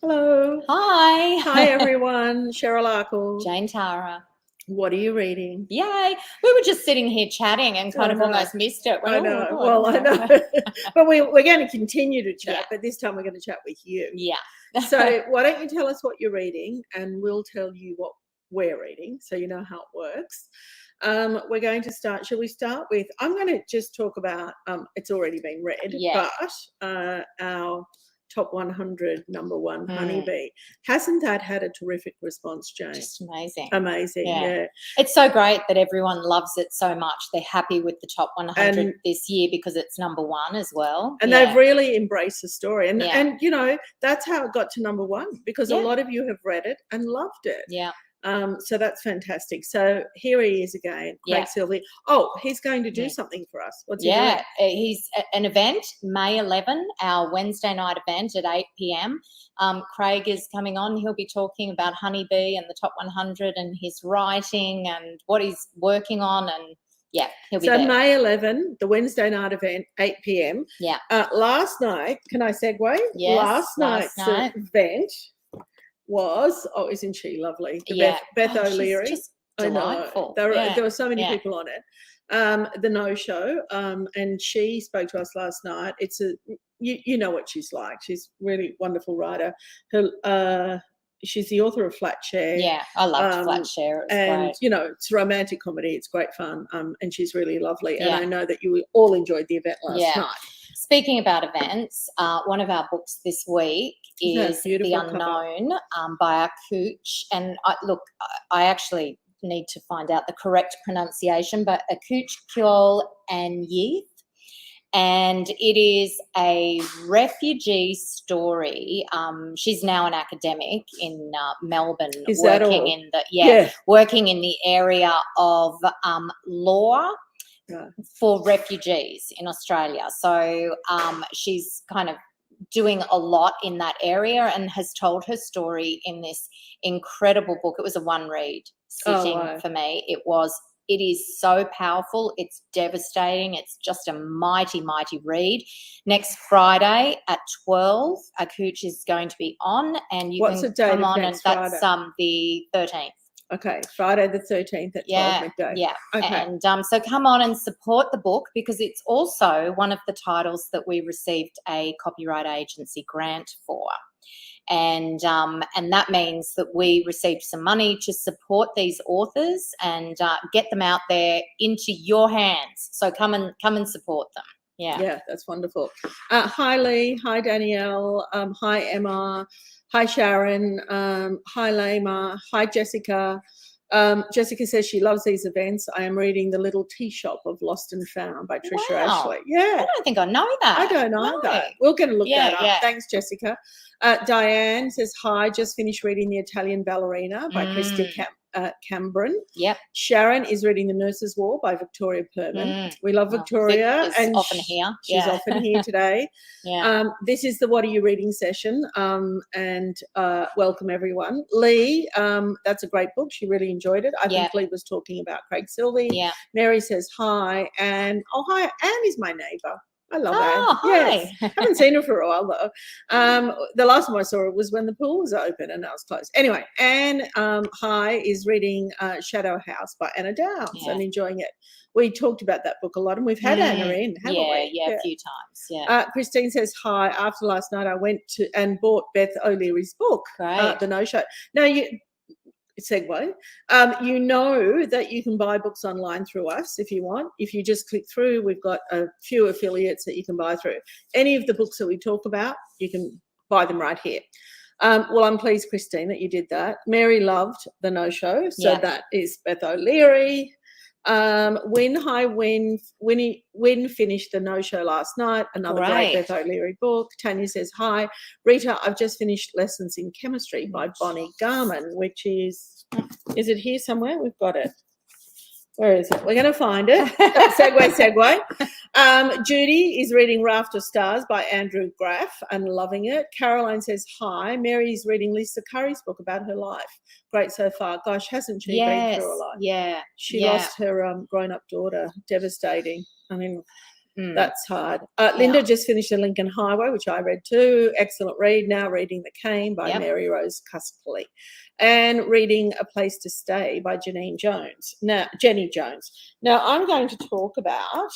Hello. Hi. Hi, everyone. Cheryl Arkle. Jane Tara. What are you reading? Yay. We were just sitting here chatting and kind of almost missed it. I know. Well, I know. But we're going to continue to chat, Yeah. But this time we're going to chat with you. Yeah. So why don't you tell us what you're reading and we'll tell you what we're reading so you know how it works. We're going to start. Shall we start with, I'm going to just talk about, it's already been read, but our top 100 number one honeybee. Hasn't that had a terrific response, Jane? Just amazing. Amazing, yeah. It's so great that everyone loves it so much. They're happy with the top 100 this year because it's number one as well. And they've really embraced the story. And you know, that's how it got to number one, because a lot of you have read it and loved it. Yeah. So that's fantastic. So here he is again, Craig Silvey. Oh, he's going to do something for us. What's he doing? He's an event, May 11, our Wednesday night event at 8 p.m. Craig is coming on. He'll be talking about honeybee and the top 100 and his writing and what he's working on, and he'll be there. So May 11, the Wednesday night event, 8 p.m. Yeah. Last night, can I segue? Yes. Last night's event was, isn't she lovely? Beth O'Leary. She's just delightful. I know. There were so many people on it. The No Show, and she spoke to us last night. It's you know what she's like. She's a really wonderful writer. She's the author of Flat Share. Yeah, I loved Flat Share. Great. You know, it's romantic comedy. It's great fun. And she's really lovely. And I know that you all enjoyed the event last night. Speaking about events, one of our books this week is The Unknown by Akooch. And I actually need to find out the correct pronunciation, but Akooch Kyol and Yeath. And it is a refugee story. She's now an academic in Melbourne, working in the area of law for refugees in Australia. So she's kind of doing a lot in that area and has told her story in this incredible book. It was a one read sitting for me. It is so powerful. It's devastating. It's just a mighty, mighty read. Next Friday at 12, Akooch is going to be on, and you can come on, and that's the 13th. Okay, Friday the 13th at 12 midday. Yeah. Okay. And so come on and support the book, because it's also one of the titles that we received a copyright agency grant for. And that means that we received some money to support these authors and get them out there into your hands. So come and support them. Yeah, that's wonderful. Hi Lee, hi Danielle, hi Emma, hi Sharon, hi Lema, hi Jessica. Jessica says she loves these events. I am reading The Little Tea Shop of Lost and Found by Tricia Ashley. Yeah. I don't think I know that. I don't either. We're going to look that up. Thanks, Jessica. Diane says, hi, just finished reading The Italian Ballerina by Christy Cambron. Yep. Sharon is reading The Nurse's War by Victoria Perman. We love Victoria. Vic is often here. She's often here today. This is the What Are You Reading session, and welcome everyone. Lee, that's a great book. She really enjoyed it. I think Lee was talking about Craig Silvey. Yeah. Mary says hi, and hi, Anne is my neighbour. I love Anne. Hi. Yes. I haven't seen her for a while though. The last time I saw her was when the pool was open and that was closed. Anyway, Anne, hi, is reading Shadow House by Anna Downs and enjoying it. We talked about that book a lot, and we've had Anna in, haven't we? Yeah, a few times. Yeah. Christine says hi. After last night, I went to and bought Beth O'Leary's book, The No Show. Now segue. You know that you can buy books online through us if you want. If you just click through, we've got a few affiliates that you can buy through. Any of the books that we talk about, you can buy them right here. Well, I'm pleased, Christine, that you did that. Mary loved The No Show, so that is Beth O'Leary. Win finished The No Show last night. Another great Beth O'Leary book. Tanya says hi. Rita, I've just finished Lessons in Chemistry by Bonnie Garman, which is it here somewhere? We've got it. Where is it? We're going to find it. segue. Judy is reading Raft of Stars by Andrew Graff and loving it. Caroline says hi. Mary's reading Lisa Curry's book about her life. Great so far. Gosh, hasn't she been through a lot? Yeah. She lost her grown-up daughter. Devastating. I mean, That's hard. Linda just finished The Lincoln Highway, which I read too. Excellent read. Now reading The Cane by Mary Rose Cuskley. And reading A Place to Stay by Jenny Jones. Now, I'm going to talk about,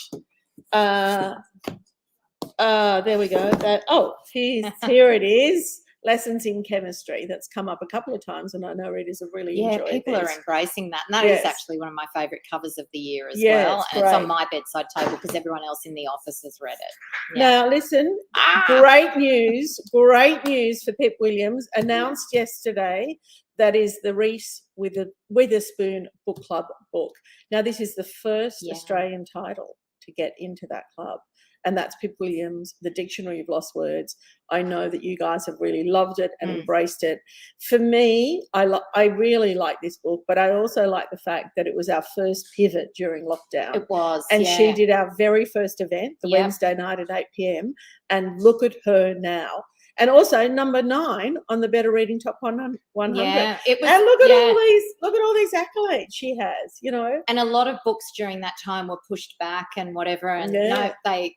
there we go. Here it is. Lessons in Chemistry. That's come up a couple of times, and I know readers have really enjoyed people this. are embracing that. And that is actually one of my favourite covers of the year as well. And it's on my bedside table because everyone else in the office has read it. Yeah. Now, listen, great news for Pip Williams. Announced yesterday that is the Reese Witherspoon Book Club book. Now, this is the first Australian title to get into that club. And that's Pip Williams, The Dictionary of Lost Words. I know that you guys have really loved it and embraced it. For me, I really like this book, but I also like the fact that it was our first pivot during lockdown. It was, and she did our very first event, the Wednesday night at 8 p.m. And look at her now. And also number 9 on the Better Reading Top 100. Yeah, it was, and look at all these accolades she has, you know. And a lot of books during that time were pushed back and whatever. And they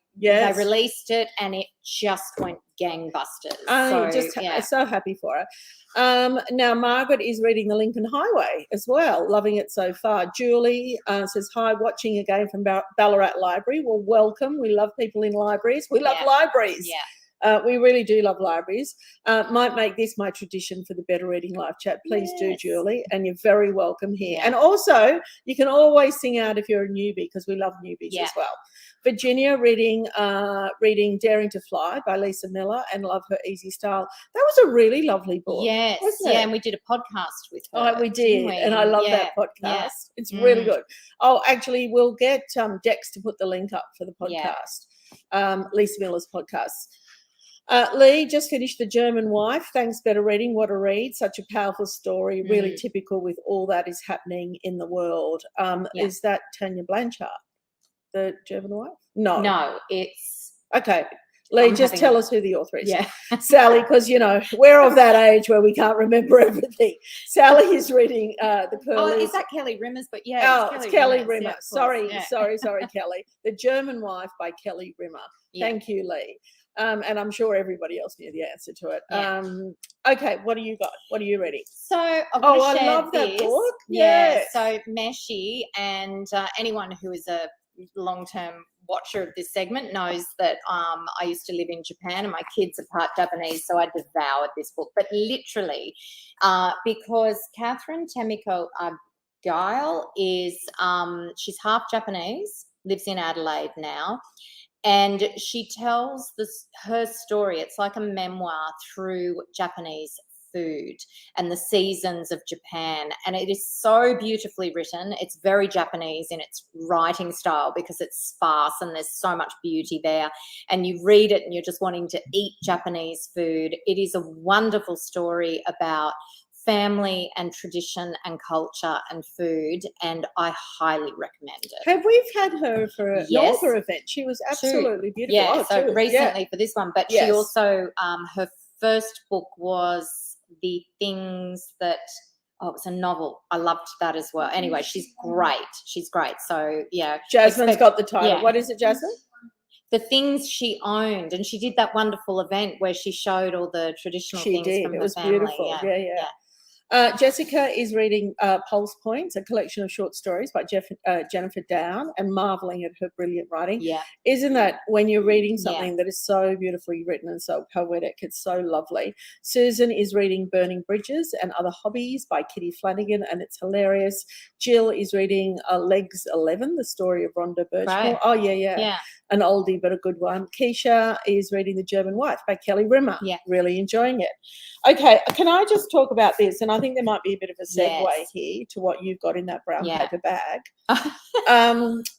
released it and it just went gangbusters. So happy for her. Now Margaret is reading The Lincoln Highway as well, loving it so far. Julie says, hi, watching again from Ballarat Library. Well, welcome. We love people in libraries. We love libraries. Yeah. We really do love libraries. Might make this my tradition for the Better Reading Live Chat. Please do, Julie, and you're very welcome here. And also, you can always sing out if you're a newbie because we love newbies as well. Virginia reading Daring to Fly by Lisa Miller and love her easy style. That was a really lovely book. Yes, and we did a podcast with her. Oh, we did, and I love that podcast. Yeah. It's really good. Oh, actually, we'll get Dex to put the link up for the podcast, Lisa Miller's podcast. Lee just finished The German Wife. Thanks, Better Reading. What a read. Such a powerful story, really typical with all that is happening in the world. Is that Tanya Blanchard, The German Wife? No, it's... Okay. Lee, just tell us who the author is. Yeah. Sally, because, you know, we're of that age where we can't remember everything. Sally is reading The Pearl. Oh, is that Kelly Rimmer's? But it's Kelly Rimmer. Sorry, Kelly. The German Wife by Kelly Rimmer. Yeah. Thank you, Lee. And I'm sure everybody else knew the answer to it. Yeah. Okay, what do you got? What are you reading? So I love that book. Yeah. So Meshi and anyone who is a long-term watcher of this segment knows that I used to live in Japan and my kids are part Japanese, so I devoured this book. But literally, because Catherine Temiko Guile is she's half Japanese, lives in Adelaide now. And she tells her story. It's like a memoir through Japanese food and the seasons of Japan. And it is so beautifully written. It's very Japanese in its writing style because it's sparse and there's so much beauty there. And you read it and you're just wanting to eat Japanese food. It is a wonderful story about family and tradition and culture and food, and I highly recommend it. Have we had her for an author event? She was absolutely beautiful. Yeah, so recently for this one, but she also, her first book was The Things That, it was a novel. I loved that as well. Anyway, she's great. So, Jasmine's got the title. Yeah. What is it, Jasmine? The Things She Owned, and she did that wonderful event where she showed all the traditional things from her family. Beautiful. Yeah. Jessica is reading Pulse Points, a collection of short stories by Jennifer Down, and marveling at her brilliant writing. Yeah. Isn't that when you're reading something that is so beautifully written and so poetic, it's so lovely. Susan is reading Burning Bridges and Other Hobbies by Kitty Flanagan, and it's hilarious. Jill is reading Legs 11, the story of Rhonda Birchmore. Right. Oh, yeah. An oldie but a good one. Keisha is reading The German Wife by Kelly Rimmer. Yeah. Really enjoying it. Okay, can I just talk about this? And I think there might be a bit of a segue here to what you've got in that brown paper bag.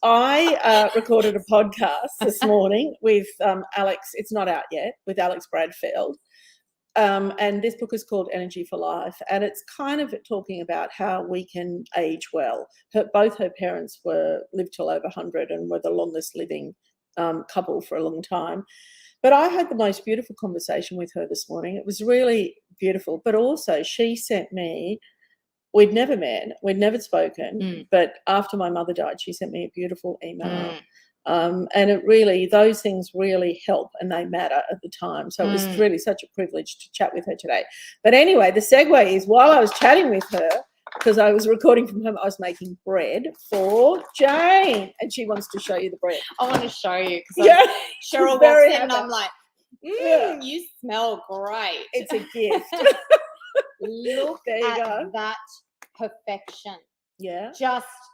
I recorded a podcast this morning with Alex. It's not out yet, with Alex Bradfield. And this book is called Energy for Life, and it's kind of talking about how we can age well. Both her parents lived till over 100 and were the longest living couple for a long time. But I had the most beautiful conversation with her this morning. It was really beautiful. But also she sent me, we'd never met, we'd never spoken, but after my mother died, she sent me a beautiful email And it really, those things really help and they matter at the time. So it was really such a privilege to chat with her today. But anyway, the segue is while I was chatting with her, because I was recording from home, I was making bread for Jane, and she wants to show you the bread. I want to show you because Cheryl walks in and I'm like, you smell great. It's a gift. Look at that perfection. Yeah.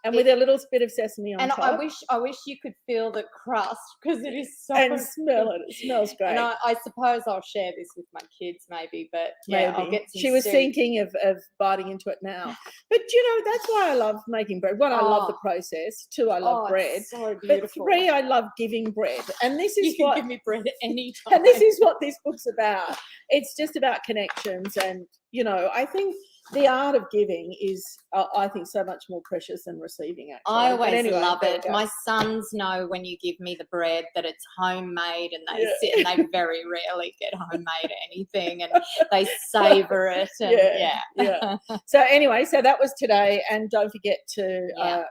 And with a little bit of sesame on top. And I wish you could feel the crust because it is so and smell it. It smells great. And I suppose I'll share this with my kids maybe, but I'll get some She was soup. thinking of biting into it now. But that's why I love making bread. One, I love the process. Two, I love bread. It's so beautiful. But three, I love giving bread. And this is you can give me bread anytime. And this is what this book's about. It's just about connections, and I think the art of giving is, I think, so much more precious than receiving, actually. I always love it. My sons know when you give me the bread that it's homemade, and they sit and they very rarely get homemade anything, and they savour it. And So anyway, so that was today, and don't forget to,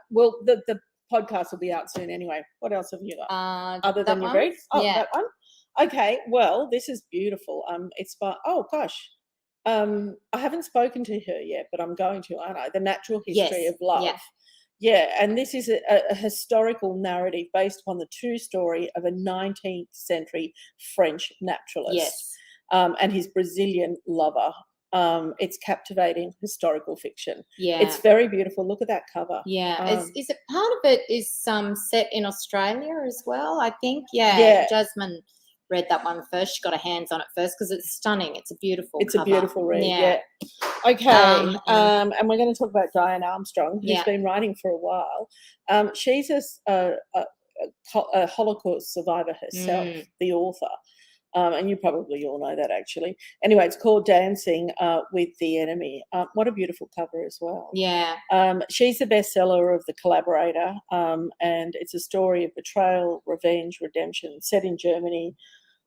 the podcast will be out soon anyway. What else have you got? Other than your bread? Oh, that one? Okay, well, this is beautiful. It's by, I haven't spoken to her yet, but I'm going to, aren't I? The Natural History of Love. Yeah, and this is a historical narrative based on the true story of a 19th century French naturalist and his Brazilian lover. It's captivating historical fiction. Yeah, it's very beautiful. Look at that cover. Yeah, is it part of it is set in Australia as well? I think. Yeah. Jasmine read that one first. She got her hands on it first because it's stunning. It's a beautiful cover. A beautiful read. Yeah. Okay. And we're going to talk about Diane Armstrong, who's been writing for a while. She's a Holocaust survivor herself, the author. And you probably all know that, actually. Anyway, it's called Dancing with the Enemy. What a beautiful cover as well. Yeah. She's the bestseller of The Collaborator, and it's a story of betrayal, revenge, redemption, set in Germany.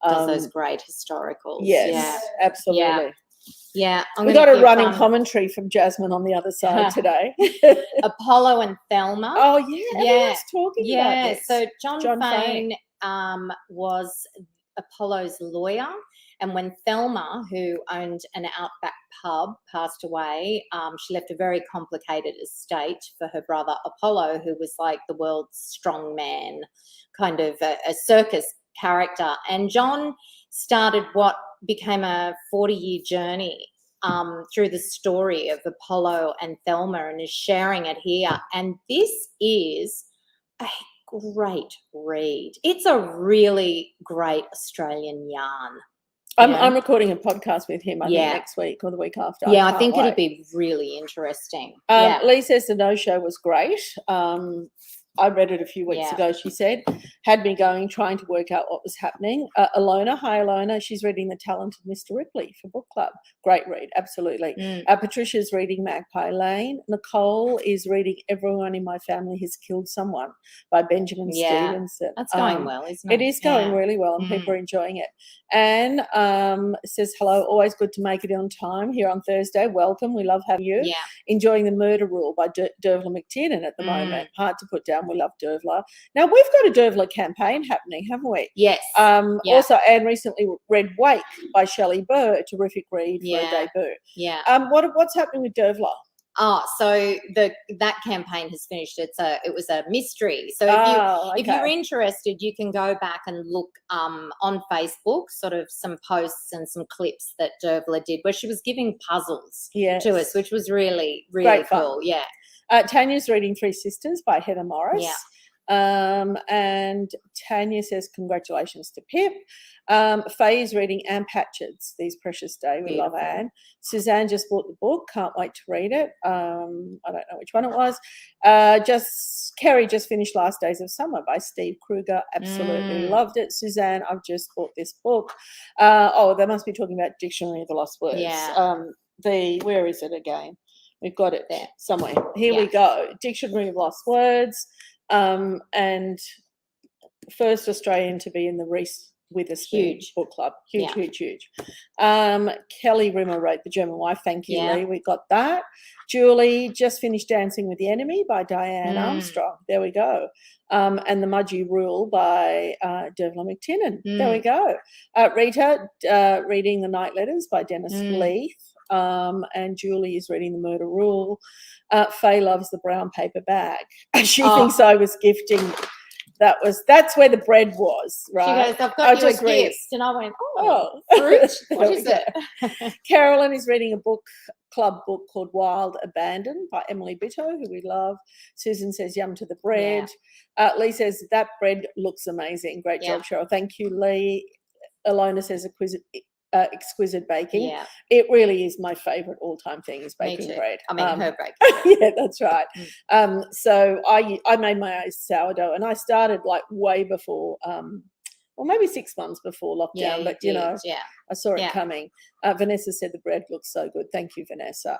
Does those great historicals. Yes, absolutely. Yeah. We got a running commentary from Jasmine on the other side today. Apollo and Thelma. Oh, yeah. Everyone's talking about this. So John Fane was Apollo's lawyer, and when Thelma, who owned an outback pub, passed away, she left a very complicated estate for her brother Apollo, who was like the world's strong man, kind of a circus character. And John started what became a 40-year journey through the story of Apollo and Thelma, and is sharing it here. And this is a great read. It's a really great Australian yarn. I'm recording a podcast with him, I think, next week or the week after. I think it'll be really interesting. Lee says the no-show was great. I read it a few weeks ago, she said. Had me going, trying to work out what was happening. Alona, hi Alona, she's reading The Talented Mr. Ripley for book club. Great read, absolutely. Patricia's reading Magpie Lane. Nicole is reading Everyone in My Family Has Killed Someone by Benjamin Stevenson. That's going well, isn't it? It is going really well, and people are enjoying it. Anne says, hello, always good to make it on time here on Thursday. Welcome, we love having you. Enjoying The Murder Rule by Dervla McTiernan at the moment. Hard to put down. We love Dervla. Now, we've got a Dervla campaign happening, haven't we? Yes. Also, Anne recently read Wake by Shelley Burr, a terrific read for a debut. Yeah. What's happening with Dervla? So that campaign has finished. It was a mystery. So if you're interested, you can go back and look on Facebook, sort of some posts and some clips that Dervla did, where she was giving puzzles to us, which was really, really cool. Yeah. Tanya's reading Three Sisters by Heather Morris. Yeah. And Tanya says, congratulations to Pip. Faye is reading Anne Patchett's These Precious Days. We love Anne. Suzanne just bought the book. Can't wait to read it. I don't know which one it was. Kerry just finished Last Days of Summer by Steve Kruger. Absolutely loved it. Suzanne, I've just bought this book. They must be talking about Dictionary of the Lost Words. Yeah. Where is it again? We've got it there somewhere. Here we go. Dictionary of Lost Words. And first Australian to be in the with a Spoon Huge. book club. Yeah. Huge. Kelly Rimmer wrote The German Wife. Thank you, Yeah. Lee. We got that. Julie just finished Dancing with the Enemy by Diane Armstrong. There we go. And The Mudgee Rule by Dervla McTinnan. There we go. Rita reading The Night Letters by Dennis Leith. And Julie is reading The Murder Rule. Faye loves The Brown Paper Bag. She thinks I was gifting. That's where the bread was, right? She goes, I've got you a gift. And I went, fruit? What is it? Carolyn is reading a book club book called Wild Abandon by Emily Bitto, who we love. Susan says, yum to the bread. Lee says, that bread looks amazing. Great job, Cheryl. Thank you, Lee. Alona says, exquisite baking. Yeah. It really is my favourite all-time thing is baking bread. I mean, her baking. Yeah, that's right. So I made my own sourdough, and I started like way before, or maybe 6 months before lockdown. But you know, I saw it coming. Vanessa said the bread looks so good. Thank you, Vanessa.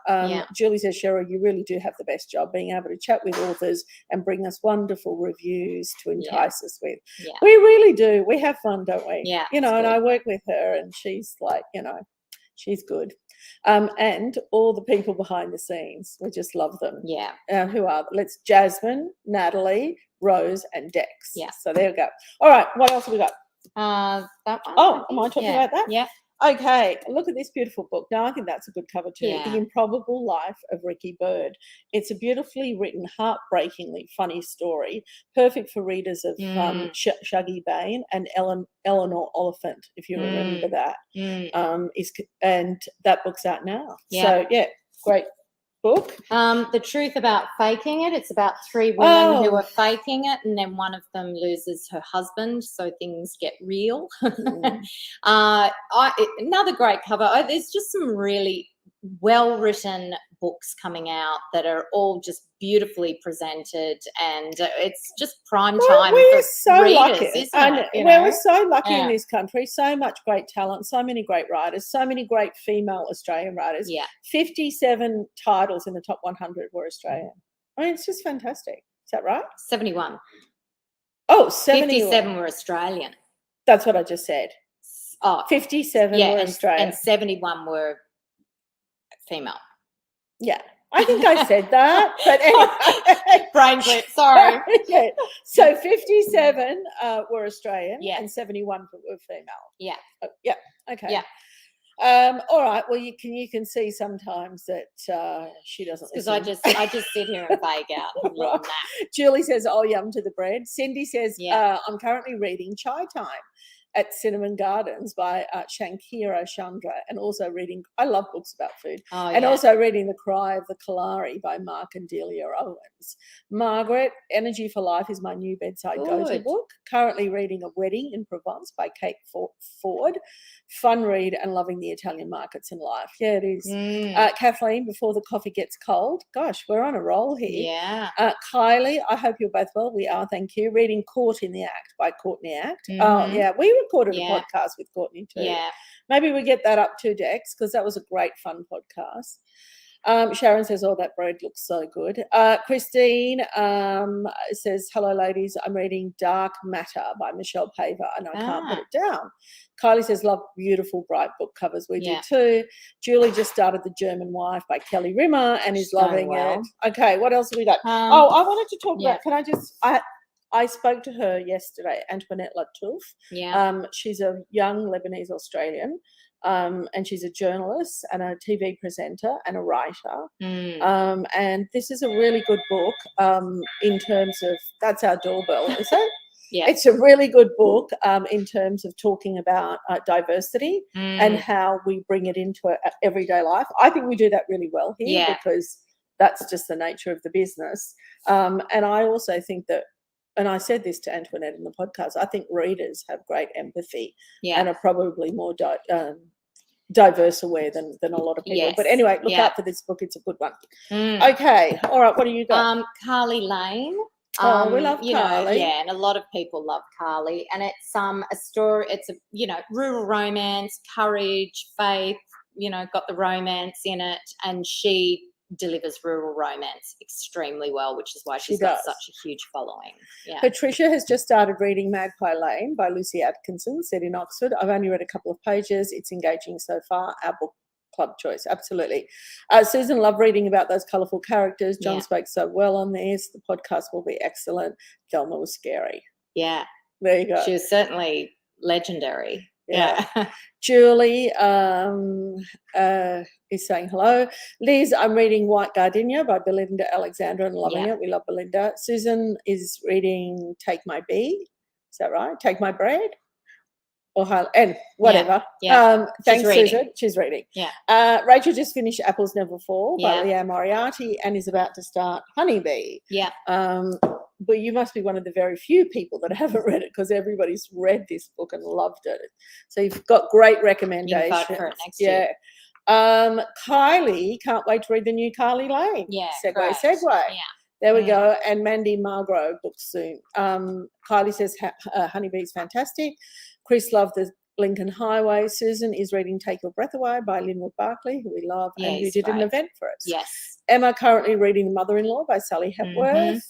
Julie says, Cheryl, you really do have the best job being able to chat with authors and bring us wonderful reviews to entice us with. Yeah. We really do. We have fun, don't we? Yeah. You know, and I work with her, and she's like, you know, she's good. And all the people behind the scenes, we just love them. Yeah. Who are? Let's Jasmine, Natalie, Rose, and Dex. Yeah. So there we go. All right. What else have we got? That one. Oh, am I talking about that? Yeah. Okay, look at this beautiful book. Now, I think that's a good cover too. Yeah. The Improbable Life of Ricky Bird. It's a beautifully written, heartbreakingly funny story, perfect for readers of Shuggie Bain and Eleanor Oliphant, if you remember that. And that book's out now. Yeah. So, yeah, great book. The Truth About Faking It. It's about 3 women who are faking it, and then one of them loses her husband, so things get real. Another great cover. There's just some really well-written books coming out that are all just beautifully presented, and it's just prime time we're for so readers, lucky. isn't and it? We're so lucky in this country. So much great talent, so many great writers, so many great female Australian writers. Yeah. 57 titles in the top 100 were Australian. I mean, it's just fantastic. Is that right? 71. Oh, 71. 57 were Australian. That's what I just said. 57 were Australian. And 71 were female. Yeah, I think I said that, but anyway. Brain blip, sorry. Yeah. So 57 were Australian and 71 were female. Yeah. Yeah, okay. Yeah. All right, well, you can see sometimes that she doesn't listen. Because I just sit here and vague out. Right. Julie says, oh, yum to the bread. Cindy says, I'm currently reading Chai Time at Cinnamon Gardens by Shankira Chandra, and also reading, I love books about food, also reading The Cry of the Kalari by Mark and Delia Owens. Margaret, Energy for Life is my new bedside go-to book. Currently reading A Wedding in Provence by Kate Ford. Fun read and loving the Italian markets in life. Yeah, it is. Kathleen, Before the Coffee Gets Cold. Gosh, we're on a roll here. Yeah. Kylie, I hope you're both well. We are, thank you. Reading Caught in the Act by Courtney Act. Oh, yeah, we recorded a podcast with Courtney too. Yeah. Maybe we get that up too, Dex, because that was a great fun podcast. Sharon says, oh, that bread looks so good. Christine says, hello, ladies. I'm reading Dark Matter by Michelle Paver, and I can't put it down. Kylie says, love beautiful, bright book covers. We do too. Julie just started The German Wife by Kelly Rimmer and is loving it. Okay, what else have we got? I wanted to talk about, can I just, I spoke to her yesterday, Antoinette Lattoof. Yeah. She's a young Lebanese Australian. And she's a journalist and a TV presenter and a writer. And this is a really good book in terms of, that's our doorbell, is it? Yeah. It's a really good book in terms of talking about diversity and how we bring it into everyday life. I think we do that really well here because that's just the nature of the business. And I also think that, and I said this to Antoinette in the podcast, I think readers have great empathy and are probably more diverse aware than a lot of people. Yes. But anyway, look out for this book. It's a good one. Okay. All right. What do you got? Carly Lane. We love Carly. And a lot of people love Carly. And it's a story, it's a, rural romance, courage, faith, got the romance in it. And she delivers rural romance extremely well, which is why She she's got does. such a huge following. Yeah. Patricia has just started reading Magpie Lane by Lucy Atkinson, set in Oxford. I've only read a couple of pages. It's engaging so far. Our book club choice, absolutely. Susan loved reading about those colourful characters. John spoke so well on this. The podcast will be excellent. Thelma was scary. Yeah. There you go. She was certainly legendary. Yeah. Yeah. Julie is saying hello. Liz, I'm reading White Gardenia by Belinda Alexander and loving it. We love Belinda. Susan is reading Take My Bee. Is that right? Take My Bread? Or and whatever. Thanks, Susan. She's reading. Yeah. Rachel just finished Apples Never Fall by Leanne Moriarty and is about to start Honeybee. Yeah. But you must be one of the very few people that haven't read it, because everybody's read this book and loved it. So you've got great recommendations. You can vote for it next year. Kylie can't wait to read the new Carly Lane. Yeah. Segue. Yeah. There we go. And Mandy Margrove books soon. Kylie says Honeybee's fantastic. Chris loved the Lincoln Highway. Susan is reading Take Your Breath Away by Linwood Barkley, who we love, and who did an event for us. Yes. Emma currently reading The Mother-in-Law by Sally Hepworth.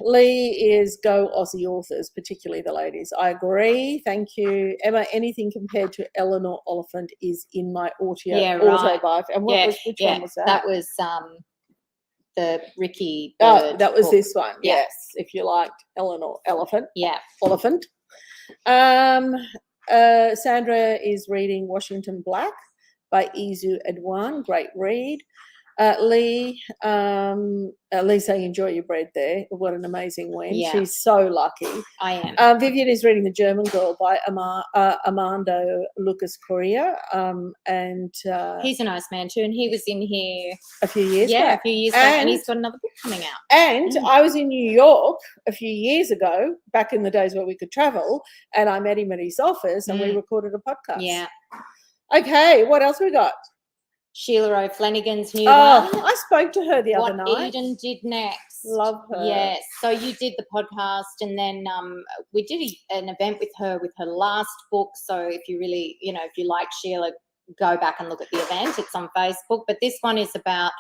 Lee is go Aussie authors, particularly the ladies. I agree. Thank you. Emma, anything compared to Eleanor Oliphant is in my auto-biography. And which one was that? That was the Ricky Bird that was book. this one. Yes. If you liked Eleanor Oliphant. Sandra is reading Washington Black by Izu Edwan. Great read. Lee saying enjoy your bread there. What an amazing win. Yeah. She's so lucky. I am. Vivian is reading The German Girl by Armando Lucas Correa. He's a nice man too, and he was in here a few years back. a few years back, and he's got another book coming out. And I was in New York a few years ago, back in the days where we could travel, and I met him at his office and we recorded a podcast. Yeah. Okay, what else we got? Sheila Flanagan's new one. I spoke to her the other night. What Eden did next. Love her. Yes. So you did the podcast, and then we did an event with her last book. So if you really, if you like Sheila, go back and look at the event. It's on Facebook. But this one is about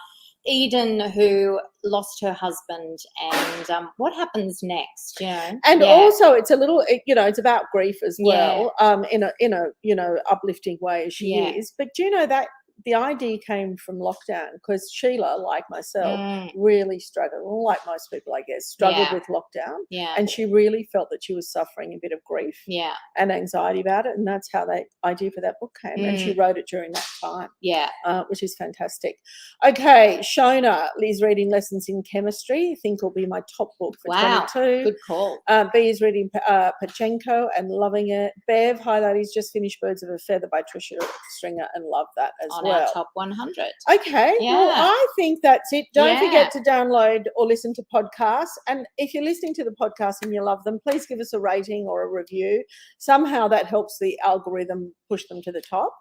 Eden, who lost her husband, and what happens next, And also it's a little, it's about grief as well, in a uplifting way as she is. But do you know that the idea came from lockdown, because Sheila, like myself, really struggled, like most people, I guess, struggled with lockdown. Yeah. And she really felt that she was suffering a bit of grief and anxiety about it. And that's how the idea for that book came. And she wrote it during that time. Yeah. Which is fantastic. Okay, Shona is reading Lessons in Chemistry. I think will be my top book for 22. Good call. B is reading Pachenko and loving it. Bev, hi ladies, just finished Birds of a Feather by Tricia Stringer and love that as well. Our top 100. Okay, well, I think that's it. Don't forget to download or listen to podcasts. And if you're listening to the podcast and you love them, please give us a rating or a review. Somehow that helps the algorithm push them to the top.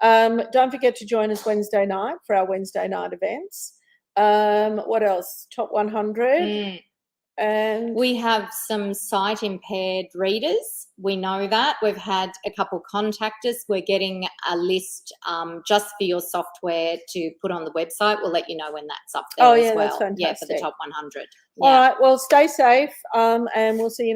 Don't forget to join us Wednesday night for our Wednesday night events. What else? Top 100. And we have some sight impaired readers. We know that. We've had a couple contact us. We're getting a list just for your software to put on the website. We'll let you know when that's up there as well. That's fantastic. Yeah, for the top 100. All right. Well, stay safe, and we'll see you next